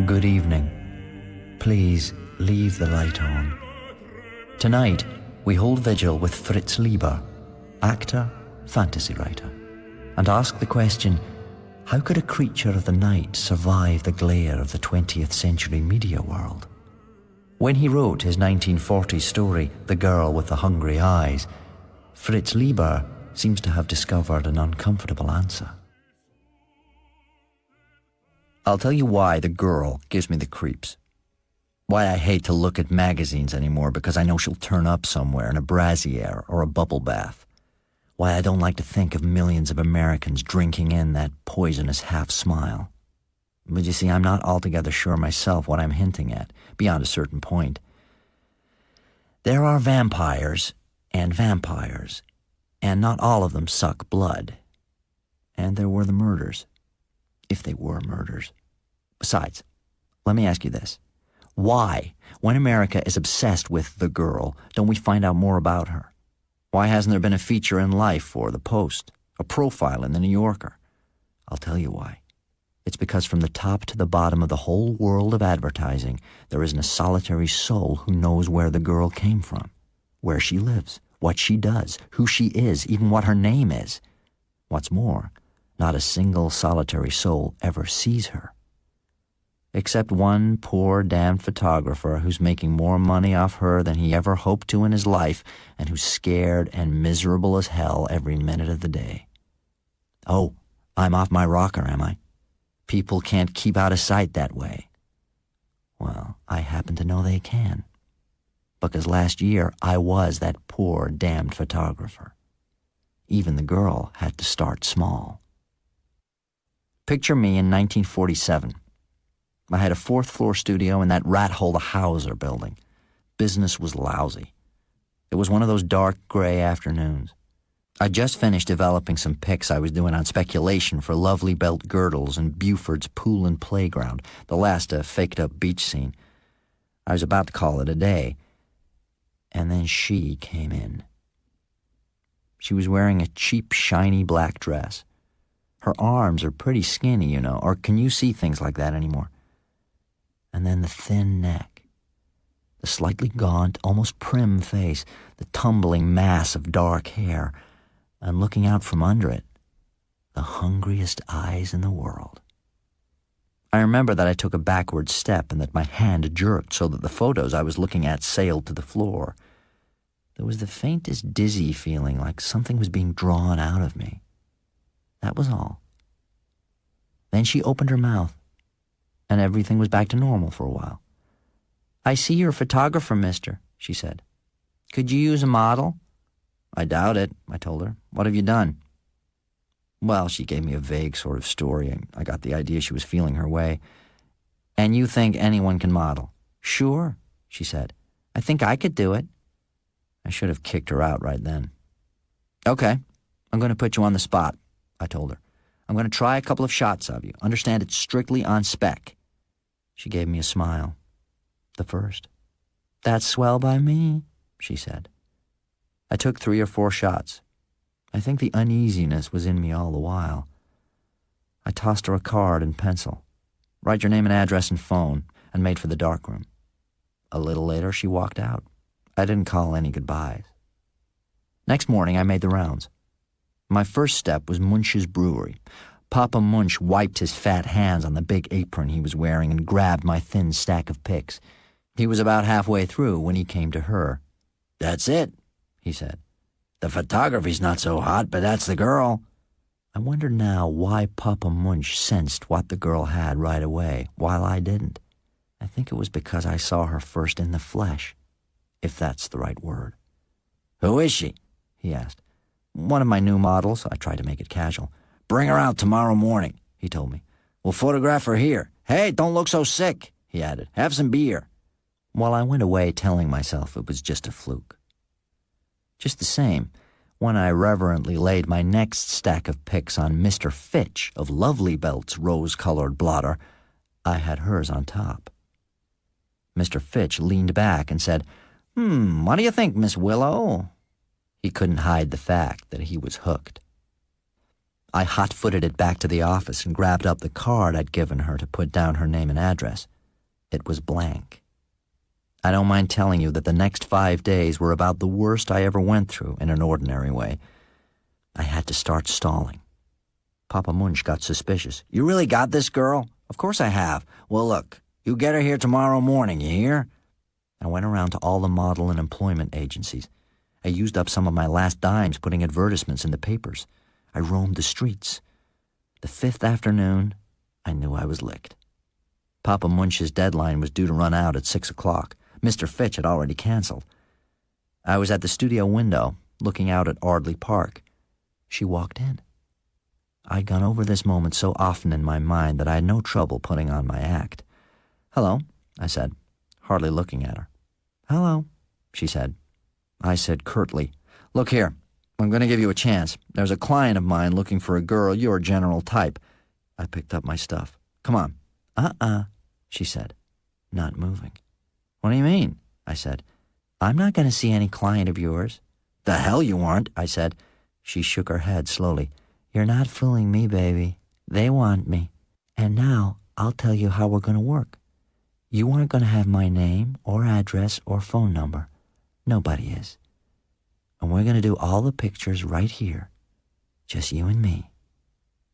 Good evening. Please leave the light on. Tonight, we hold vigil with Fritz Lieber, actor, fantasy writer, and ask the question, how could a creature of the night survive the glare of the 20th century media world? When he wrote his 1940s story, The Girl with the Hungry Eyes, Fritz Lieber seems to have discovered an uncomfortable answer. I'll tell you why The Girl gives me the creeps. Why I hate to look at magazines anymore because I know she'll turn up somewhere in a brassiere or a bubble bath. Why I don't like to think of millions of Americans drinking in that poisonous half-smile. But you see, I'm not altogether sure myself what I'm hinting at, beyond a certain point. There are vampires, and not all of them suck blood. And there were the murders. If they were murders. Besides, let me ask you this. Why, when America is obsessed with the girl, don't we find out more about her? Why hasn't there been a feature in Life or The Post, a profile in The New Yorker? I'll tell you why. It's because from the top to the bottom of the whole world of advertising, there isn't a solitary soul who knows where the girl came from, where she lives, what she does, who she is, even what her name is. What's more, not a single solitary soul ever sees her. Except one poor damned photographer who's making more money off her than he ever hoped to in his life and who's scared and miserable as hell every minute of the day. Oh, I'm off my rocker, am I? People can't keep out of sight that way. Well, I happen to know they can. Because last year I was that poor damned photographer. Even the girl had to start small. Picture me in 1947. I had a fourth-floor studio in that rat-hole the Hauser building. Business was lousy. It was one of those dark gray afternoons. I just finished developing some pics I was doing on speculation for Lovely Belt Girdles and Buford's Pool and Playground, the last a faked-up beach scene. I was about to call it a day, and then she came in. She was wearing a cheap, shiny black dress. Her arms are pretty skinny, you know, or can you see things like that anymore? And then the thin neck, the slightly gaunt, almost prim face, the tumbling mass of dark hair, and looking out from under it, the hungriest eyes in the world. I remember that I took a backward step and that my hand jerked so that the photos I was looking at sailed to the floor. There was the faintest dizzy feeling like something was being drawn out of me. That was all. Then she opened her mouth, and everything was back to normal for a while. "I see you're a photographer, mister," she said. "Could you use a model?" "I doubt it," I told her. "What have you done?" Well, she gave me a vague sort of story, and I got the idea she was feeling her way. "And you think anyone can model?" "Sure," she said. "I think I could do it." I should have kicked her out right then. "Okay, I'm going to put you on the spot," I told her. "I'm going to try a couple of shots of you. Understand it's strictly on spec." She gave me a smile. The first. "That's swell by me," she said. I took 3 or 4 shots. I think the uneasiness was in me all the while. I tossed her a card and pencil. "Write your name and address and phone," and made for the darkroom. A little later, she walked out. I didn't call any goodbyes. Next morning, I made the rounds. My first step was Munch's brewery. Papa Munch wiped his fat hands on the big apron he was wearing and grabbed my thin stack of pics. He was about halfway through when he came to her. "That's it," he said. "The photography's not so hot, but that's the girl." I wonder now why Papa Munch sensed what the girl had right away, while I didn't. I think it was because I saw her first in the flesh, if that's the right word. "Who is she?" he asked. "One of my new models." I tried to make it casual. "Bring her out tomorrow morning," he told me. "We'll photograph her here. Hey, don't look so sick," he added. "Have some beer." While I went away telling myself it was just a fluke. Just the same, when I reverently laid my next stack of pics on Mr. Fitch of Lovely Belt's rose-colored blotter, I had hers on top. Mr. Fitch leaned back and said, What do you think, Miss Willow?" He couldn't hide the fact that he was hooked. I hot-footed it back to the office and grabbed up the card I'd given her to put down her name and address. It was blank. I don't mind telling you that the next 5 days were about the worst I ever went through in an ordinary way. I had to start stalling. Papa Munch got suspicious. "You really got this girl?" "Of course I have." "Well, look, you get her here tomorrow morning, you hear?" I went around to all the model and employment agencies. I used up some of my last dimes putting advertisements in the papers. I roamed the streets. The 5th afternoon, I knew I was licked. Papa Munch's deadline was due to run out at 6 o'clock. Mr. Fitch had already canceled. I was at the studio window, looking out at Ardley Park. She walked in. I'd gone over this moment so often in my mind that I had no trouble putting on my act. "Hello," I said, hardly looking at her. "Hello," she said. I said curtly, "Look here, I'm going to give you a chance. There's a client of mine looking for a girl your general type." I picked up my stuff. "Come on." She said, not moving. "What do you mean?" I said. "I'm not going to see any client of yours." "The hell you aren't," I said. She shook her head slowly. "You're not fooling me, baby. They want me. And now I'll tell you how we're going to work. You aren't going to have my name or address or phone number. Nobody is. And we're going to do all the pictures right here. Just you and me."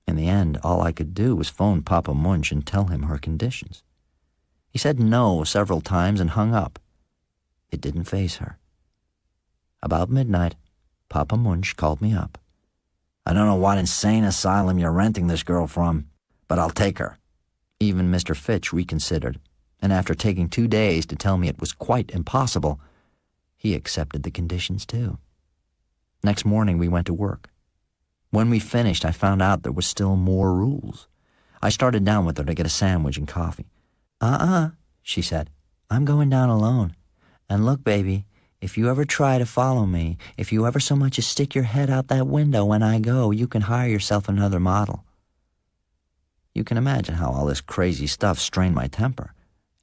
In the end, all I could do was phone Papa Munch and tell him her conditions. He said no several times and hung up. It didn't faze her. About midnight, Papa Munch called me up. "I don't know what insane asylum you're renting this girl from, but I'll take her." Even Mr. Fitch reconsidered, and after taking 2 days to tell me it was quite impossible, he accepted the conditions too. Next morning we went to work. When we finished, I found out there was still more rules. I started down with her to get a sandwich and coffee. She said. "I'm going down alone. And look, baby, if you ever try to follow me, if you ever so much as stick your head out that window when I go, you can hire yourself another model." You can imagine how all this crazy stuff strained my temper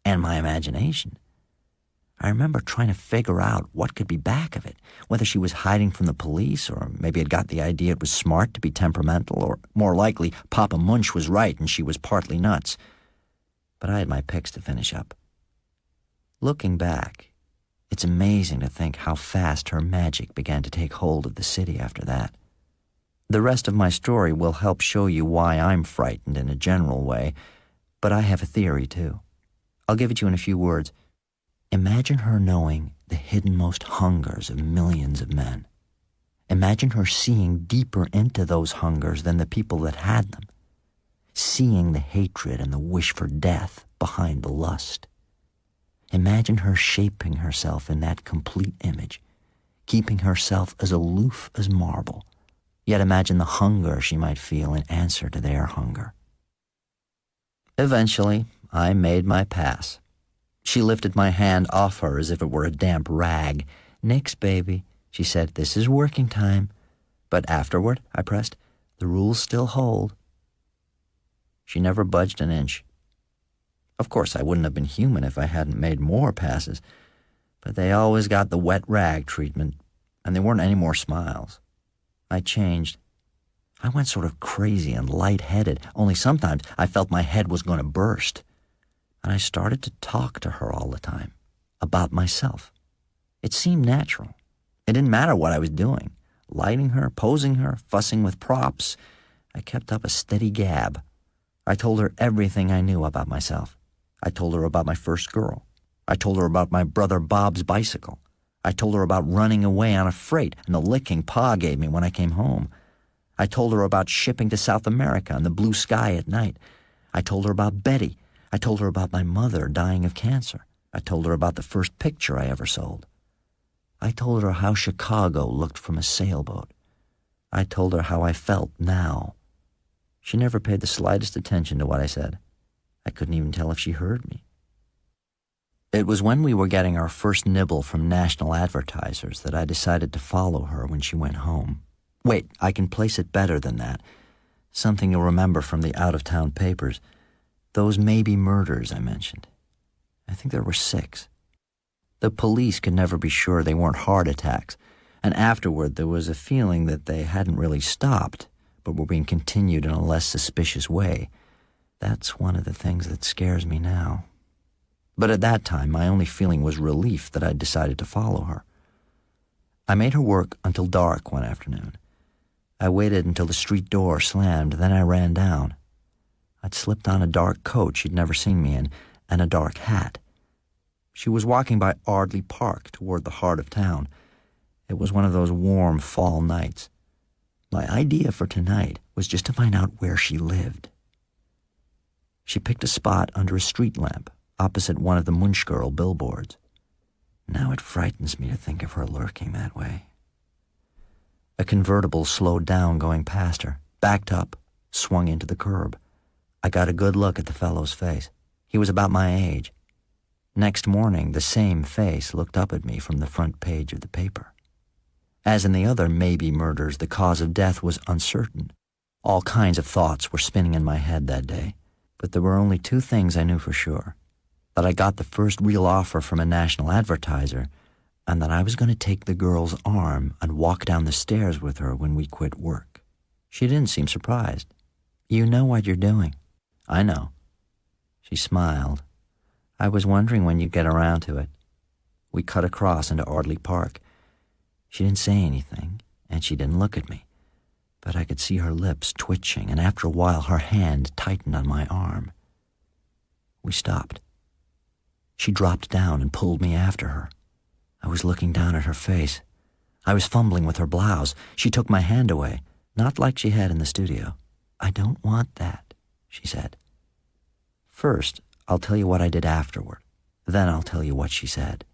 and my imagination. I remember trying to figure out what could be back of it, whether she was hiding from the police, or maybe had got the idea it was smart to be temperamental, or more likely, Papa Munch was right and she was partly nuts. But I had my picks to finish up. Looking back, it's amazing to think how fast her magic began to take hold of the city after that. The rest of my story will help show you why I'm frightened in a general way, but I have a theory too. I'll give it to you in a few words. Imagine her knowing the hiddenmost hungers of millions of men. Imagine her seeing deeper into those hungers than the people that had them, seeing the hatred and the wish for death behind the lust. Imagine her shaping herself in that complete image, keeping herself as aloof as marble, yet imagine the hunger she might feel in answer to their hunger. Eventually, I made my pass. She lifted my hand off her as if it were a damp rag. "Nix, baby," she said. "This is working time." "But afterward," I pressed, "the rules still hold." She never budged an inch. Of course, I wouldn't have been human if I hadn't made more passes, but they always got the wet rag treatment, and there weren't any more smiles. I changed. I went sort of crazy and lightheaded, only sometimes I felt my head was going to burst. And I started to talk to her all the time, about myself. It seemed natural. It didn't matter what I was doing, lighting her, posing her, fussing with props. I kept up a steady gab. I told her everything I knew about myself. I told her about my first girl. I told her about my brother Bob's bicycle. I told her about running away on a freight and the licking Pa gave me when I came home. I told her about shipping to South America and the blue sky at night. I told her about Betty. I told her about my mother dying of cancer. I told her about the first picture I ever sold. I told her how Chicago looked from a sailboat. I told her how I felt now. She never paid the slightest attention to what I said. I couldn't even tell if she heard me. It was when we were getting our first nibble from national advertisers that I decided to follow her when she went home. Wait, I can place it better than that. Something you'll remember from the out-of-town papers. Those maybe murders I mentioned. I think there were 6. The police could never be sure they weren't heart attacks, and afterward there was a feeling that they hadn't really stopped, but were being continued in a less suspicious way. That's one of the things that scares me now. But at that time, my only feeling was relief that I'd decided to follow her. I made her work until dark one afternoon. I waited until the street door slammed, then I ran down. I'd slipped on a dark coat she'd never seen me in, and a dark hat. She was walking by Ardley Park toward the heart of town. It was one of those warm fall nights. My idea for tonight was just to find out where she lived. She picked a spot under a street lamp, opposite one of the Munchgirl billboards. Now it frightens me to think of her lurking that way. A convertible slowed down going past her, backed up, swung into the curb. I got a good look at the fellow's face. He was about my age. Next morning, the same face looked up at me from the front page of the paper. As in the other maybe murders, the cause of death was uncertain. All kinds of thoughts were spinning in my head that day, but there were only two things I knew for sure: that I got the first real offer from a national advertiser, and that I was going to take the girl's arm and walk down the stairs with her when we quit work. She didn't seem surprised. "You know what you're doing." "I know." She smiled. "I was wondering when you'd get around to it." We cut across into Ardley Park. She didn't say anything, and she didn't look at me, but I could see her lips twitching, and after a while her hand tightened on my arm. We stopped. She dropped down and pulled me after her. I was looking down at her face. I was fumbling with her blouse. She took my hand away, not like she had in the studio. "I don't want that," she said. "First, I'll tell you what I did afterward. Then I'll tell you what she said.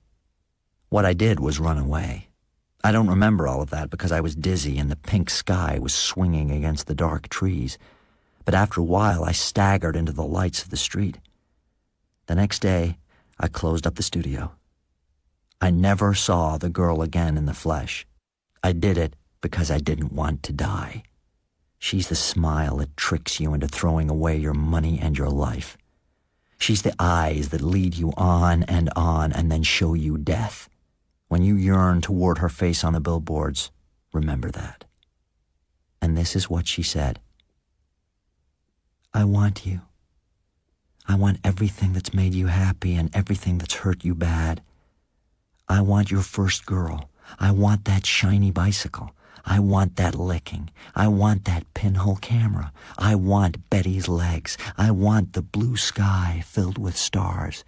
What I did was run away. I don't remember all of that because I was dizzy and the pink sky was swinging against the dark trees. But after a while, I staggered into the lights of the street. The next day, I closed up the studio. I never saw the girl again in the flesh. I did it because I didn't want to die. She's the smile that tricks you into throwing away your money and your life. She's the eyes that lead you on and then show you death. When you yearn toward her face on the billboards, remember that." And this is what she said. "I want you. I want everything that's made you happy and everything that's hurt you bad. I want your first girl. I want that shiny bicycle. I want that licking. I want that pinhole camera. I want Betty's legs. I want the blue sky filled with stars.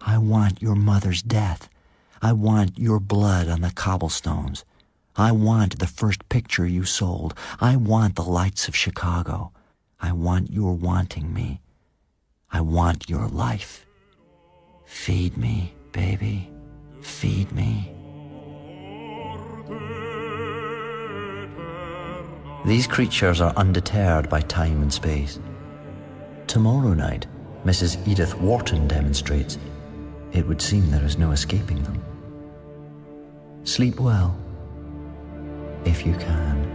I want your mother's death. I want your blood on the cobblestones. I want the first picture you sold. I want the lights of Chicago. I want your wanting me. I want your life. Feed me, baby. Feed me." These creatures are undeterred by time and space. Tomorrow night, Mrs. Edith Wharton demonstrates. It would seem there is no escaping them. Sleep well, if you can.